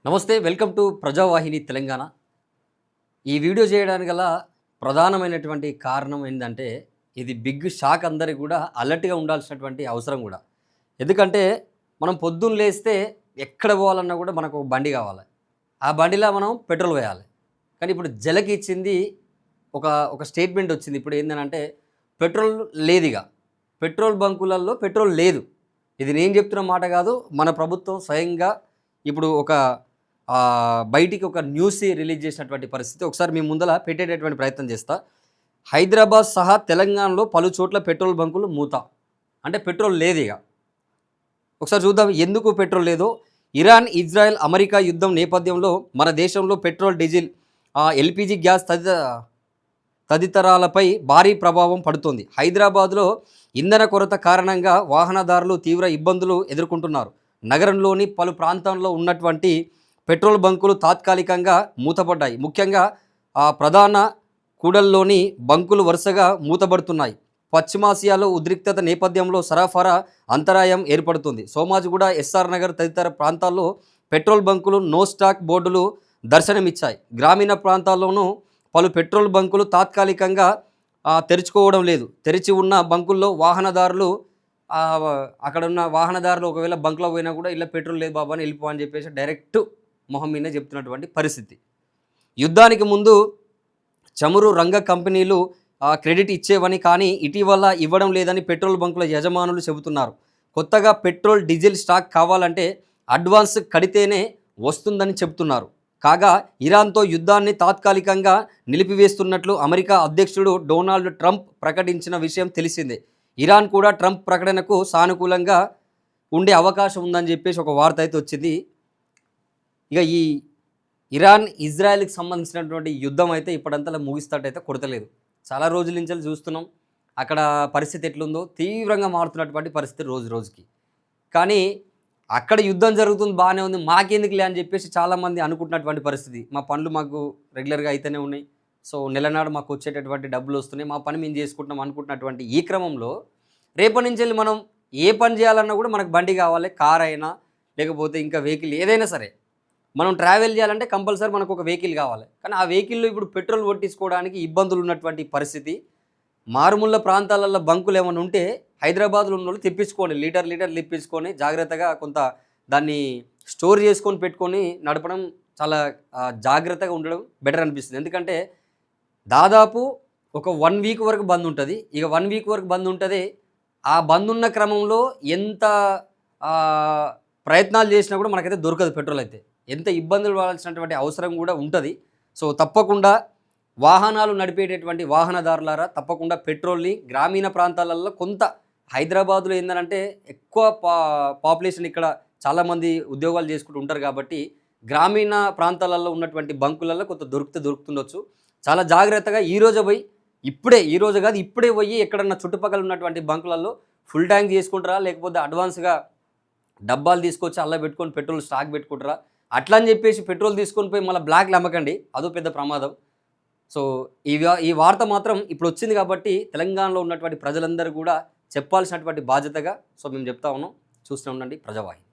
నమస్తే, welcome to ప్రజావాహిని Telangana. ఈ video చేయడానికి గల ప్రధానమైనటువంటి కారణం ఏంటంటే, ఇది బిగ్ షాక్, అందరికి కూడా అలర్ట్గా ఉండాల్సినటువంటి అవసరం కూడా. ఎందుకంటే మనం పొద్దున్న లేస్తే ఎక్కడ పోవాలన్నా కూడా మనకు ఒక బండి కావాలి. ఆ బండిలో మనం పెట్రోల్ వేయాలి. కానీ ఇప్పుడు జలకి ఇచ్చింది ఒక ఒక స్టేట్మెంట్ వచ్చింది. ఇప్పుడు ఏంటంటే పెట్రోల్ లేదిగా, పెట్రోల్ బంకులలో పెట్రోల్ లేదు. ఇది నేను చెప్తున్న మాట కాదు, మన ప్రభుత్వం స్వయంగా ఇప్పుడు బయటికి ఒక న్యూస్ రిలీజ్ చేసినటువంటి పరిస్థితి. ఒకసారి మీ ముందల పెట్టేటటువంటి ప్రయత్నం చేస్తా. హైదరాబాద్ సహా తెలంగాణలో పలు చోట్ల పెట్రోల్ బంకులు మూత. అంటే పెట్రోల్ లేదు ఇక. ఒకసారి చూద్దాం ఎందుకు పెట్రోల్ లేదో. ఇరాన్, ఇజ్రాయెల్, అమెరికా యుద్ధం నేపథ్యంలో మన దేశంలో పెట్రోల్, డీజిల్, ఎల్పిజి గ్యాస్ తదితరాలపై భారీ ప్రభావం పడుతోంది. హైదరాబాద్లో ఇంధన కొరత కారణంగా వాహనదారులు తీవ్ర ఇబ్బందులు ఎదుర్కొంటున్నారు. నగరంలోని పలు ప్రాంతాల్లో ఉన్నటువంటి పెట్రోల్ బంకులు తాత్కాలికంగా మూతపడ్డాయి. ముఖ్యంగా ప్రధాన కూడల్లోని బంకులు వరుసగా మూతబడుతున్నాయి. పశ్చిమాసియాలో ఉద్రిక్తత నేపథ్యంలో సరఫరా అంతరాయం ఏర్పడుతుంది. సోమాజిగూడ, ఎస్ఆర్ నగర్ తదితర ప్రాంతాల్లో పెట్రోల్ బంకులు నో స్టాక్ బోర్డులు దర్శనమిచ్చాయి. గ్రామీణ ప్రాంతాల్లోనూ పలు పెట్రోల్ బంకులు తాత్కాలికంగా తెరుచుకోవడం లేదు. తెరిచి ఉన్న బంకుల్లో వాహనదారులు అక్కడ ఉన్న వాహనదారులు ఒకవేళ బంకులో పోయినా కూడా ఇలా పెట్రోల్ లేదు బాబా అని వెళ్ళిపో అని చెప్పేసి డైరెక్ట్ మొహం మీదే చెప్తున్నటువంటి పరిస్థితి. యుద్ధానికి ముందు చమురు రంగ కంపెనీలు క్రెడిట్ ఇచ్చేవని, కానీ ఇటీవల ఇవ్వడం లేదని పెట్రోల్ బంకుల యజమానులు చెబుతున్నారు. కొత్తగా పెట్రోల్, డీజిల్ స్టాక్ కావాలంటే అడ్వాన్స్ కడితేనే వస్తుందని చెబుతున్నారు. కాగా ఇరాన్తో యుద్ధాన్ని తాత్కాలికంగా నిలిపివేస్తున్నట్లు అమెరికా అధ్యక్షుడు డొనాల్డ్ ట్రంప్ ప్రకటించిన విషయం తెలిసిందే. ఇరాన్ కూడా ట్రంప్ ప్రకటనకు సానుకూలంగా ఉండే అవకాశం ఉందని చెప్పేసి ఒక వార్త అయితే వచ్చింది. ఇక ఈ ఇరాన్, ఇజ్రాయెల్కి సంబంధించినటువంటి యుద్ధం అయితే ఇప్పుడంతా ముగిస్తట్టయితే కొడతలేదు. చాలా రోజుల నుంచి చూస్తున్నాం అక్కడ పరిస్థితి ఎట్లుందో. తీవ్రంగా మారుతున్నటువంటి పరిస్థితి రోజు రోజుకి. కానీ అక్కడ యుద్ధం జరుగుతుంది, బాగానే ఉంది, మాకెందుకులే అని చెప్పేసి చాలామంది అనుకుంటున్నటువంటి పరిస్థితి. మా పనులు మాకు రెగ్యులర్గా అయితేనే ఉన్నాయి, సో నెలనాడు మాకు వచ్చేటటువంటి డబ్బులు వస్తున్నాయి, మా పని మేము చేసుకుంటున్నాం అనుకుంటున్నటువంటి ఈ క్రమంలో రేపటి నుంచి వెళ్ళి మనం ఏ పని చేయాలన్నా కూడా మనకు బండి కావాలి, కార్ అయినా లేకపోతే ఇంకా వెహికల్ ఏదైనా సరే. మనం ట్రావెల్ చేయాలంటే కంపల్సరీ మనకు ఒక వెహికల్ కావాలి. కానీ ఆ వెహికల్లో ఇప్పుడు పెట్రోల్ కొట్టించుకోవడానికి ఇబ్బందులు ఉన్నటువంటి పరిస్థితి. మారుమూల ప్రాంతాలలో బంకులు ఏమైనా ఉంటే హైదరాబాద్లో ఉన్న వాళ్ళు తెప్పించుకోండి, లీటర్లు తెప్పించుకొని జాగ్రత్తగా కొంత దాన్ని స్టోర్ చేసుకొని పెట్టుకొని నడపడం చాలా జాగ్రత్తగా ఉండడం బెటర్ అనిపిస్తుంది. ఎందుకంటే దాదాపు ఒక 1 వీక్ వరకు బంద్ ఉంటుంది. ఇక 1 వీక్ వరకు బంద్ ఉంటుంది. ఆ బంద్ ఉన్న క్రమంలో ఎంత ప్రయత్నాలు చేసినా కూడా మనకైతే దొరకదు పెట్రోల్. అయితే ఎంత ఇబ్బందులు పడాల్సినటువంటి అవసరం కూడా ఉంటుంది. సో తప్పకుండా వాహనాలు నడిపేటటువంటి వాహనదారులారా తప్పకుండా పెట్రోల్ని గ్రామీణ ప్రాంతాలలో కొంత, హైదరాబాద్లో ఏంటంటే ఎక్కువ పాపులేషన్, ఇక్కడ చాలామంది ఉద్యోగాలు చేసుకుంటూ ఉంటారు కాబట్టి గ్రామీణ ప్రాంతాలలో ఉన్నటువంటి బంకులలో కొంత దొరుకుతుండొచ్చు. చాలా జాగ్రత్తగా ఇప్పుడే పోయి ఎక్కడన్నా చుట్టుపక్కల ఉన్నటువంటి బంకులలో ఫుల్ ట్యాంక్ చేసుకుంటారా, లేకపోతే అడ్వాన్స్గా డబ్బాలు తీసుకొచ్చి అలా పెట్టుకొని పెట్రోల్ స్టాక్ పెట్టుకుంటారా. అట్లా అని చెప్పేసి పెట్రోల్ తీసుకొని పోయి మళ్ళీ బ్లాక్లు అమ్మకండి, అదో పెద్ద ప్రమాదం. సో ఈ వార్త మాత్రం ఇప్పుడు వచ్చింది కాబట్టి తెలంగాణలో ఉన్నటువంటి ప్రజలందరూ కూడా చెప్పాల్సినటువంటి బాధ్యతగా సో మేము చెప్తా ఉన్నాం. చూస్తూ ఉండండి ప్రజావాహిని.